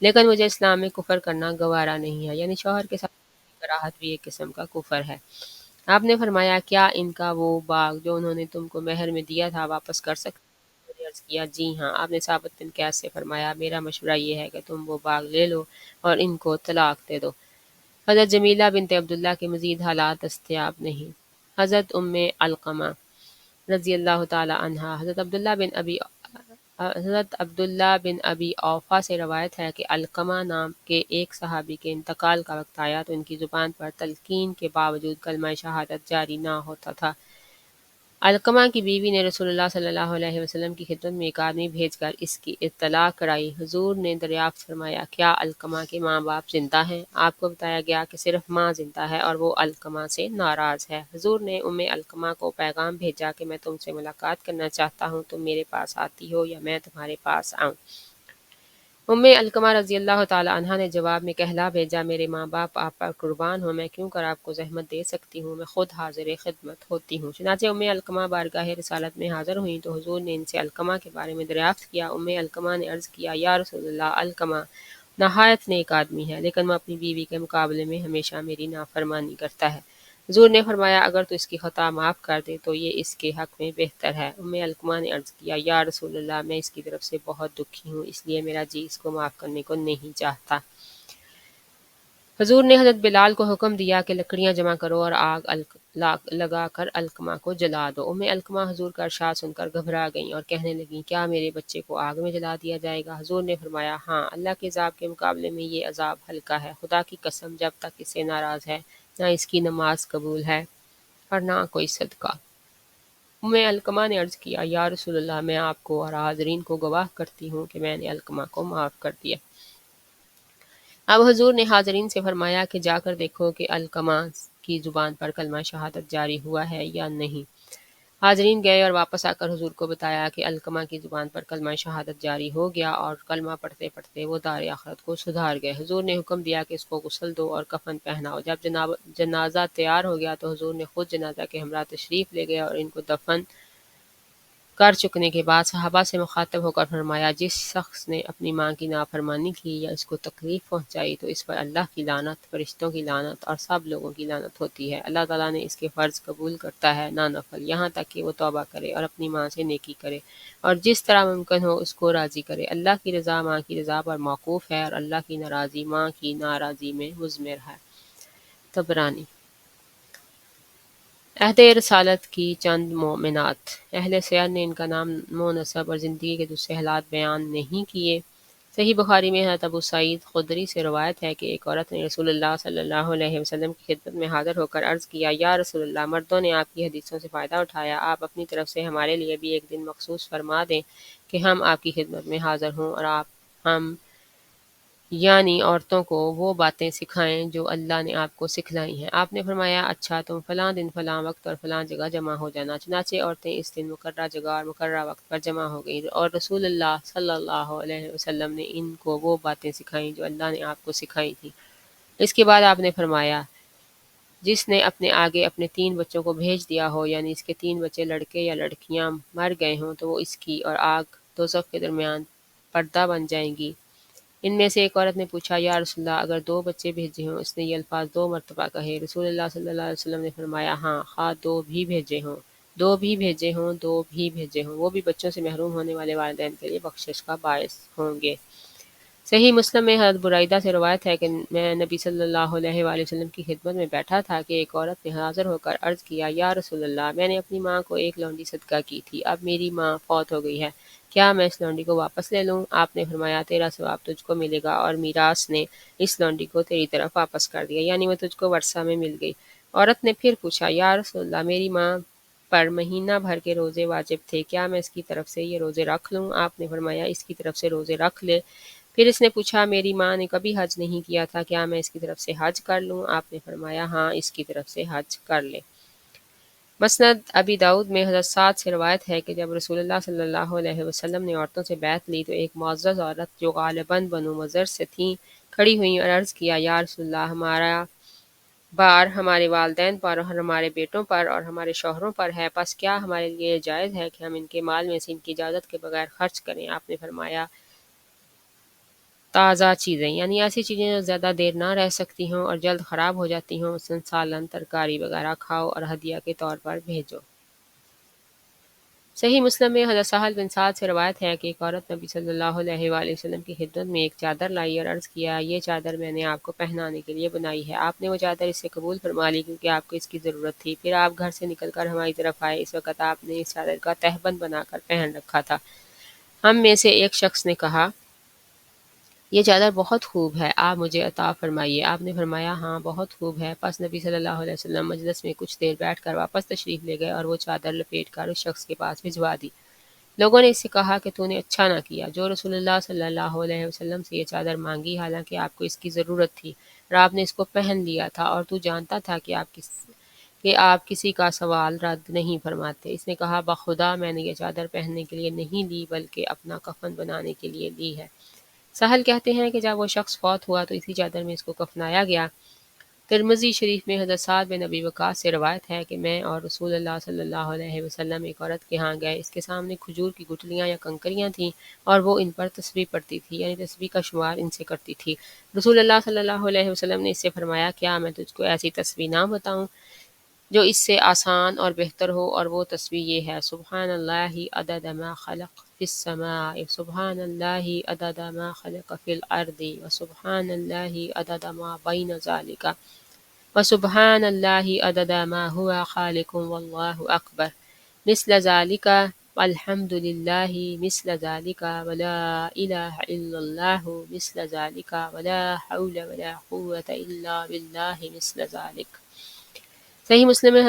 لیکن مجھے اسلام میں کفر کرنا گوارا نہیں ہے، یعنی شوہر کے ساتھ کراہت بھی ایک قسم کا کفر ہے۔ آپ نے فرمایا: کیا ان کا وہ باغ جو انہوں نے تم کو مہر میں دیا تھا واپس کر سکتے؟ میں نے عرض کیا: جی ہاں۔ آپ نے ثابت بن قیس سے فرمایا: میرا مشورہ یہ ہے کہ تم وہ باغ لے لو اور ان کو طلاق دے دو۔ حضرت جمیلہ بنت عبداللہ کے مزید حالات دستیاب نہیں۔ حضرت ام علقمہ رضی اللہ تعالی عنہا حضرت عبداللہ بن ابی اوفا سے روایت ہے کہ علقمہ نام کے ایک صحابی کے انتقال کا وقت آیا تو ان کی زبان پر تلقین کے باوجود کلمہ شہادت جاری نہ ہوتا تھا۔ علقمہ کی بیوی نے رسول اللہ صلی اللہ علیہ وسلم کی خدمت میں ایک آدمی بھیج کر اس کی اطلاع کرائی۔ حضور نے دریافت فرمایا: کیا علقمہ کے ماں باپ زندہ ہیں؟ آپ کو بتایا گیا کہ صرف ماں زندہ ہے اور وہ علقمہ سے ناراض ہے۔ حضور نے ام علقمہ کو پیغام بھیجا کہ میں تم سے ملاقات کرنا چاہتا ہوں، تم میرے پاس آتی ہو یا میں تمہارے پاس آؤں؟ ام علقمہ رضی اللہ تعالی عنہا نے جواب میں کہلا بھیجا: میرے ماں باپ آپ پر قربان ہوں، میں کیوں کر آپ کو زحمت دے سکتی ہوں، میں خود حاضر خدمت ہوتی ہوں۔ چنانچہ ام علقمہ بارگاہ رسالت میں حاضر ہوئیں تو حضور نے ان سے علقمہ کے بارے میں دریافت کیا۔ ام علقمہ نے عرض کیا: یا رسول اللہ، علقمہ نہایت نیک آدمی ہے، لیکن وہ اپنی بیوی کے مقابلے میں ہمیشہ میری نافرمانی کرتا ہے۔ حضور نے فرمایا: اگر تو اس کی خطا معاف کر دے تو یہ اس کے حق میں بہتر ہے۔ ام علقمہ نے عرض کیا: یا رسول اللہ، میں اس کی طرف سے بہت دکھی ہوں، اس لیے میرا جی اس کو معاف کرنے کو نہیں چاہتا۔ حضور نے حضرت بلال کو حکم دیا کہ لکڑیاں جمع کرو اور آگ لگا کر علقمہ کو جلا دو۔ ام علقمہ حضور کا ارشاد سن کر گھبرا گئیں اور کہنے لگیں: کیا میرے بچے کو آگ میں جلا دیا جائے گا؟ حضور نے فرمایا: ہاں، اللہ کے عذاب کے مقابلے میں یہ عذاب ہلکا ہے۔ خدا کی قسم، جب تک اس سے ناراض ہے نہ اس کی نماز قبول ہے اور نہ کوئی صدقہ۔ ام علقمہ نے عرض کیا: یا رسول اللہ، میں آپ کو اور حاضرین کو گواہ کرتی ہوں کہ میں نے علقمہ کو معاف کر دیا۔ اب حضور نے حاضرین سے فرمایا کہ جا کر دیکھو کہ علقمہ کی زبان پر کلمہ شہادت جاری ہوا ہے یا نہیں۔ حاضرین گئے اور واپس آ کر حضور کو بتایا کہ علقمہ کی زبان پر کلمہ شہادت جاری ہو گیا اور کلمہ پڑھتے پڑھتے وہ دار آخرت کو سدھار گئے۔ حضور نے حکم دیا کہ اس کو غسل دو اور کفن پہناؤ۔ جب جنازہ تیار ہو گیا تو حضور نے خود جنازہ کے ہمراہ تشریف لے گئے اور ان کو دفن کر چکنے کے بعد صحابہ سے مخاطب ہو کر فرمایا، جس شخص نے اپنی ماں کی نافرمانی کی یا اس کو تکلیف پہنچائی تو اس پر اللہ کی لعنت، فرشتوں کی لعنت اور سب لوگوں کی لعنت ہوتی ہے۔ اللہ تعالیٰ نے اس کے فرض قبول کرتا ہے نہ نفل، یہاں تک کہ وہ توبہ کرے اور اپنی ماں سے نیکی کرے اور جس طرح ممکن ہو اس کو راضی کرے۔ اللہ کی رضا ماں کی رضا پر موقوف ہے اور اللہ کی ناراضی ماں کی ناراضی میں مضمر ہے۔ طبرانی۔ عہد رسالت کی چند مومنات۔ اہل سیر نے ان کا نام و نسب اور زندگی کے دوسرے حالات بیان نہیں کیے۔ صحیح بخاری میں حضرت ابو سعید خدری سے روایت ہے کہ ایک عورت نے رسول اللہ صلی اللہ علیہ وسلم کی خدمت میں حاضر ہو کر عرض کیا، یا رسول اللہ، مردوں نے آپ کی حدیثوں سے فائدہ اٹھایا، آپ اپنی طرف سے ہمارے لیے بھی ایک دن مخصوص فرما دیں کہ ہم آپ کی خدمت میں حاضر ہوں اور آپ ہم یعنی عورتوں کو وہ باتیں سکھائیں جو اللہ نے آپ کو سکھلائی ہیں۔ آپ نے فرمایا، اچھا، تم فلاں دن فلاں وقت اور فلاں جگہ جمع ہو جانا۔ چنانچہ عورتیں اس دن مقررہ جگہ اور مقررہ وقت پر جمع ہو گئیں اور رسول اللہ صلی اللہ علیہ وسلم نے ان کو وہ باتیں سکھائیں جو اللہ نے آپ کو سکھائی تھیں۔ اس کے بعد آپ نے فرمایا، جس نے اپنے آگے اپنے 3 بچوں کو بھیج دیا ہو، یعنی اس کے 3 بچے لڑکے یا لڑکیاں مر گئے ہوں، تو وہ اس کی اور آگ دوزخ کے درمیان پردہ بن جائیں گی۔ ان میں سے ایک عورت نے پوچھا، یا رسول اللہ، اگر 2 بچے بھیجے ہوں؟ اس نے یہ الفاظ 2 مرتبہ کہے۔ رسول اللہ صلی اللہ علیہ وسلم نے فرمایا، ہاں، خواہ 2 بھی بھیجے ہوں، 2 بھی بھیجے ہوں، 2 بھی بھیجے ہوں، وہ بھی بچوں سے محروم ہونے والے والدین کے لیے بخشش کا باعث ہوں گے۔ صحیح مسلم میں حضرت برائدہ سے روایت ہے کہ میں نبی صلی اللہ علیہ وآلہ وسلم کی خدمت میں بیٹھا تھا کہ ایک عورت نے حاضر ہو کر عرض کیا، یا رسول اللہ، میں نے اپنی ماں کو ایک لونڈی صدقہ کی تھی، اب میری ماں فوت ہو گئی ہے، کیا میں اس لونڈی کو واپس لے لوں؟ آپ نے فرمایا، تیرا ثواب تجھ کو ملے گا اور میراث نے اس لونڈی کو تیری طرف واپس کر دیا، یعنی وہ تجھ کو ورثہ میں مل گئی۔ عورت نے پھر پوچھا، یا رسول اللہ، میری ماں پر مہینہ بھر کے روزے واجب تھے، کیا میں اس کی طرف سے یہ روزے رکھ لوں؟ آپ نے فرمایا، اس کی طرف سے روزے رکھ لے۔ پھر اس نے پوچھا، میری ماں نے کبھی حج نہیں کیا تھا، کیا میں اس کی طرف سے حج کر لوں؟ آپ نے فرمایا، ہاں، اس کی طرف سے حج کر لے۔ مسند ابی داؤد میں حضرت سعد سے روایت ہے کہ جب رسول اللہ صلی اللہ علیہ وسلم نے عورتوں سے بیعت لی تو ایک معزز عورت جو غالباً بنو مضر سے تھیں کھڑی ہوئیں اور عرض کیا، یا رسول اللہ، ہمارا بار ہمارے والدین پر اور ہمارے بیٹوں پر اور ہمارے شوہروں پر ہے، پس کیا ہمارے لیے جائز ہے کہ ہم ان کے مال میں سے ان کی اجازت کے بغیر خرچ کریں؟ آپ نے فرمایا، تازہ چیزیں، یعنی ایسی چیزیں جو زیادہ دیر نہ رہ سکتی ہوں اور جلد خراب ہو جاتی ہوں، مثلاً سالن، ترکاری وغیرہ کھاؤ اور ہدیہ کے طور پر بھیجو۔ صحیح مسلم میں حضرت سہل بن سعد سے روایت ہے کہ ایک عورت نبی صلی اللہ علیہ وآلہ وسلم کی خدمت میں ایک چادر لائی اور عرض کیا، یہ چادر میں نے آپ کو پہنانے کے لیے بنائی ہے۔ آپ نے وہ چادر اس سے قبول فرما لی کیونکہ آپ کو اس کی ضرورت تھی۔ پھر آپ گھر سے نکل کر ہماری طرف آئے، اس وقت آپ نے اس چادر کا تہبند بنا کر پہن رکھا تھا۔ ہم میں سے ایک شخص نے کہا، یہ چادر بہت خوب ہے، آپ مجھے عطا فرمائیے۔ آپ نے فرمایا، ہاں، بہت خوب ہے۔ پس نبی صلی اللہ علیہ وسلم مجلس میں کچھ دیر بیٹھ کر واپس تشریف لے گئے اور وہ چادر لپیٹ کر اس شخص کے پاس بھجوا دی۔ لوگوں نے اس سے کہا کہ تو نے اچھا نہ کیا، جو رسول اللہ صلی اللہ علیہ وسلم سے یہ چادر مانگی، حالانکہ آپ کو اس کی ضرورت تھی اور آپ نے اس کو پہن لیا تھا، اور تو جانتا تھا کہ آپ کسی کا سوال رد نہیں فرماتے۔ اس نے کہا، بخدا میں نے یہ چادر پہننے کے لیے نہیں لی بلکہ اپنا کفن بنانے کے لیے لی ہے۔ سہل کہتے ہیں کہ جب وہ شخص فوت ہوا تو اسی چادر میں اس کو کفنایا گیا۔ ترمذی شریف میں حضرت سعد بن ابی وقاص سے روایت ہے کہ میں اور رسول اللہ صلی اللہ علیہ وسلم ایک عورت کے ہاں گئے، اس کے سامنے کھجور کی گٹلیاں یا کنکریاں تھیں اور وہ ان پر تسبیح پڑھتی تھی، یعنی تسبیح کا شمار ان سے کرتی تھی۔ رسول اللہ صلی اللہ علیہ وسلم نے اس سے فرمایا، کیا میں تجھ کو ایسی تسبیح نہ بتاؤں جو اس سے آسان اور بہتر ہو؟ اور وہ تسبیح یہ ہے، سبحان اللہ عدد ما خلق فی السماء، سبحان اللہ عدد ما خلق فی الارض، وسبحان اللہ عدد ما بین ذالک، وسبحان اللہ عدد ما هو خالق واللہ اکبر، مثل ذالک الحمد للہ مثل ذالک ولا الہ الا اللہ مثل ذالک ولا حول ولا قوة الا باللہ مثل ذالک۔ صحیح مسلم میں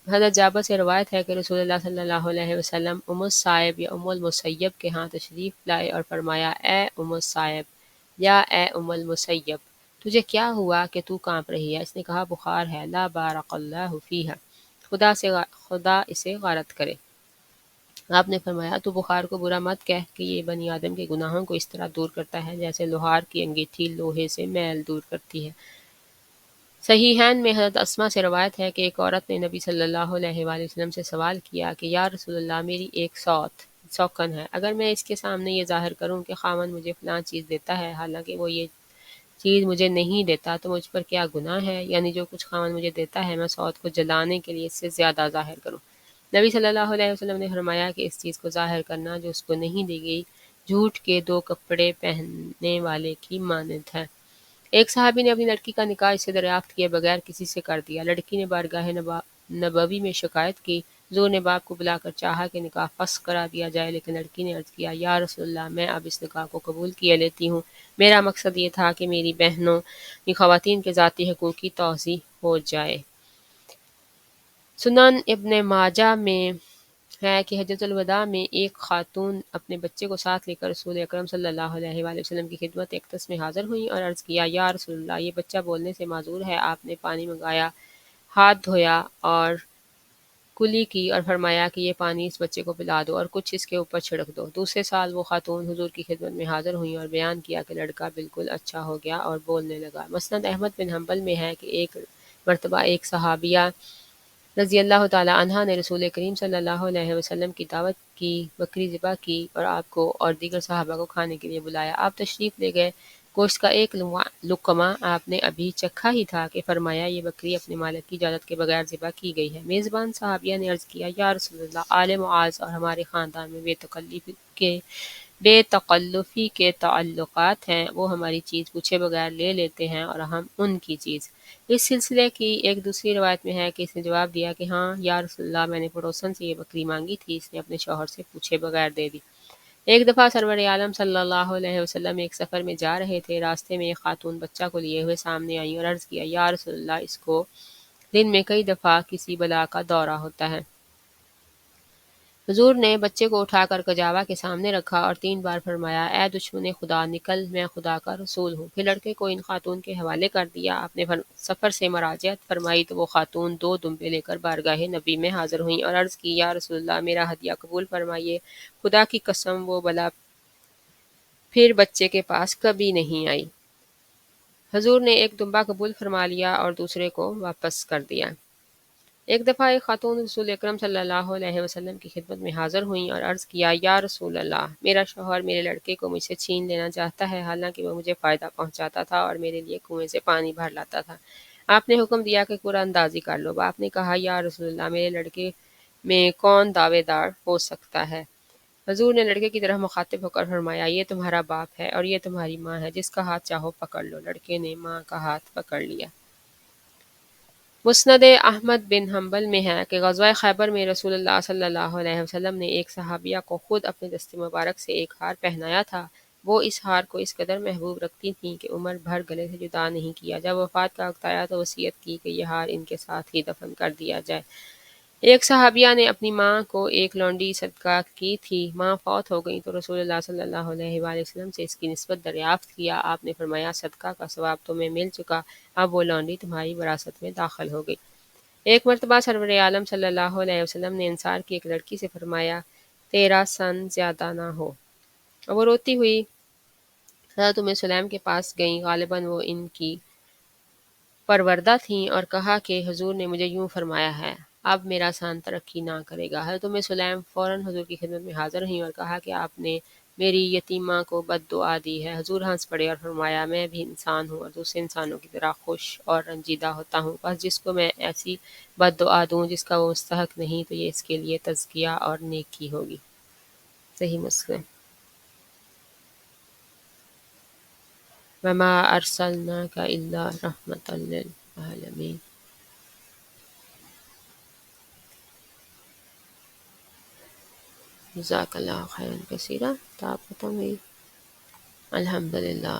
حضرت جابر سے روایت ہے کہ رسول اللہ صلی اللہ علیہ وسلم ام الصائب یا ام المسیب کے ہاں تشریف لائے اور فرمایا، اے ام الصائب یا اے ام المسیب، تجھے کیا ہوا کہ تو کانپ رہی ہے؟ اس نے کہا، بخار ہے، لا بارک اللہ فیہا، خدا اسے غارت کرے۔ آپ نے فرمایا، تو بخار کو برا مت کہہ کہ یہ بنی آدم کے گناہوں کو اس طرح دور کرتا ہے جیسے لوہار کی انگیٹھی لوہے سے میل دور کرتی ہے۔ صحیحین میں حضرت اسما سے روایت ہے کہ ایک عورت نے نبی صلی اللہ علیہ وآلہ وسلم سے سوال کیا کہ یا رسول اللہ، میری ایک سوکن ہے، اگر میں اس کے سامنے یہ ظاہر کروں کہ خاوند مجھے فلاں چیز دیتا ہے حالانکہ وہ یہ چیز مجھے نہیں دیتا تو مجھ پر کیا گناہ ہے؟ یعنی جو کچھ خاوند مجھے دیتا ہے میں سوت کو جلانے کے لیے اس سے زیادہ ظاہر کروں؟ نبی صلی اللہ علیہ وسلم نے فرمایا کہ اس چیز کو ظاہر کرنا جو اس کو نہیں دی گئی جھوٹ کے دو کپڑے پہننے والے کی مانند ہے۔ ایک صحابی نے اپنی لڑکی کا نکاح اس سے دریافت کیے بغیر کسی سے کر دیا۔ لڑکی نے بارگاہ نبوی میں شکایت کی۔ حضور نے باپ کو بلا کر چاہا کہ نکاح فسخ کرا دیا جائے، لیکن لڑکی نے عرض کیا یا رسول اللہ، میں اب اس نکاح کو قبول کیے لیتی ہوں، میرا مقصد یہ تھا کہ میری بہنوں کی خواتین کے ذاتی حقوق کی توضیح ہو جائے۔ سنن ابن ماجہ میں ہے کہ حجۃ الوداع میں ایک خاتون اپنے بچے کو ساتھ لے کر رسول اکرم صلی اللہ علیہ وآلہ وسلم کی خدمت اقدس میں حاضر ہوئیں اور عرض کیا یا رسول اللہ، یہ بچہ بولنے سے معذور ہے۔ آپ نے پانی منگایا، ہاتھ دھویا اور کلی کی اور فرمایا کہ یہ پانی اس بچے کو پلا دو اور کچھ اس کے اوپر چھڑک دو۔ دوسرے سال وہ خاتون حضور کی خدمت میں حاضر ہوئیں اور بیان کیا کہ لڑکا بالکل اچھا ہو گیا اور بولنے لگا۔ مسند احمد بن حنبل میں ہے کہ ایک مرتبہ ایک صحابیہ رضی اللہ تعالی عنہا نے رسول کریم صلی اللہ علیہ وسلم کی دعوت کی، بکری ذبح کی اور آپ کو اور دیگر صحابہ کو کھانے کے لیے بلایا۔ آپ تشریف لے گئے، گوشت کا ایک لقمہ آپ نے ابھی چکھا ہی تھا کہ فرمایا یہ بکری اپنے مالک کی اجازت کے بغیر ذبح کی گئی ہے۔ میزبان صحابیہ نے عرض کیا یا رسول اللہ، آل معاذ اور ہمارے خاندان میں بے تکلفی کے تعلقات ہیں، وہ ہماری چیز پوچھے بغیر لے لیتے ہیں اور ہم ان کی چیز۔ اس سلسلے کی ایک دوسری روایت میں ہے کہ اس نے جواب دیا کہ ہاں یا رسول اللہ، میں نے پڑوسن سے یہ بکری مانگی تھی، اس نے اپنے شوہر سے پوچھے بغیر دے دی۔ ایک دفعہ سرور عالم صلی اللہ علیہ وسلم ایک سفر میں جا رہے تھے، راستے میں ایک خاتون بچہ کو لیے ہوئے سامنے آئی اور عرض کیا یا رسول اللہ، اس کو دن میں کئی دفعہ کسی بلا کا دورہ ہوتا ہے۔ حضور نے بچے کو اٹھا کر کجاوا کے سامنے رکھا اور 3 بار فرمایا اے دشمن خدا نکل، میں خدا کا رسول ہوں۔ پھر لڑکے کو ان خاتون کے حوالے کر دیا۔ آپ نے سفر سے مراجعت فرمائی تو وہ خاتون 2 دمبے لے کر بارگاہ نبی میں حاضر ہوئیں اور عرض کی یا رسول اللہ، میرا ہدیہ قبول فرمائیے، خدا کی قسم وہ بلا پھر بچے کے پاس کبھی نہیں آئی۔ حضور نے ایک دمبا قبول فرما لیا اور دوسرے کو واپس کر دیا۔ ایک دفعہ ایک خاتون رسول اکرم صلی اللہ علیہ وسلم کی خدمت میں حاضر ہوئیں اور عرض کیا یا رسول اللہ، میرا شوہر میرے لڑکے کو مجھ سے چھین لینا چاہتا ہے، حالانکہ وہ مجھے فائدہ پہنچاتا تھا اور میرے لیے کنویں سے پانی بھر لاتا تھا۔ آپ نے حکم دیا کہ قرآن اندازی کر لو۔ آپ نے کہا یا رسول اللہ، میرے لڑکے میں کون دعوے دار ہو سکتا ہے؟ حضور نے لڑکے کی طرف مخاطب ہو کر فرمایا یہ تمہارا باپ ہے اور یہ تمہاری ماں ہے، جس کا ہاتھ چاہو پکڑ لو۔ لڑکے نے ماں کا ہاتھ پکڑ لیا۔ مسند احمد بن حنبل میں ہے کہ غزوہ خیبر میں رسول اللہ صلی اللہ علیہ وسلم نے ایک صحابیہ کو خود اپنے دست مبارک سے ایک ہار پہنایا تھا۔ وہ اس ہار کو اس قدر محبوب رکھتی تھیں کہ عمر بھر گلے سے جدا نہیں کیا۔ جب وفات کا وقت آیا تو وصیت کی کہ یہ ہار ان کے ساتھ ہی دفن کر دیا جائے۔ ایک صحابیہ نے اپنی ماں کو ایک لونڈی صدقہ کی تھی، ماں فوت ہو گئی تو رسول اللہ صلی اللہ علیہ وآلہ وسلم سے اس کی نسبت دریافت کیا۔ آپ نے فرمایا صدقہ کا ثواب تمہیں مل چکا، اب وہ لونڈی تمہاری وراثت میں داخل ہو گئی۔ ایک مرتبہ سرور عالم صلی اللہ علیہ وسلم نے انصار کی ایک لڑکی سے فرمایا تیرا سن زیادہ نہ ہو، اور وہ روتی ہوئی حضرت ام سلیم کے پاس گئیں، غالباً وہ ان کی پروردہ تھیں، اور کہا کہ حضور نے مجھے یوں فرمایا ہے، اب میرا سان ترقی نہ کرے گا۔ حضرت ام سلیم فوراً حضور کی خدمت میں حاضر ہوئیں اور کہا کہ آپ نے میری یتیمہ کو بد دعا دی ہے۔ حضور ہنس پڑے اور فرمایا میں بھی انسان ہوں اور دوسرے انسانوں کی طرح خوش اور رنجیدہ ہوتا ہوں، بس جس کو میں ایسی بد دعا دوں جس کا وہ مستحق نہیں تو یہ اس کے لیے تزکیہ اور نیکی ہوگی۔ صحیح مسلم۔ وما ارسلناک الا رحمۃ للعالمین۔ جزاک اللہ خیرا کثیرا۔ تو آپ ختم ہوئی؟ الحمدللہ۔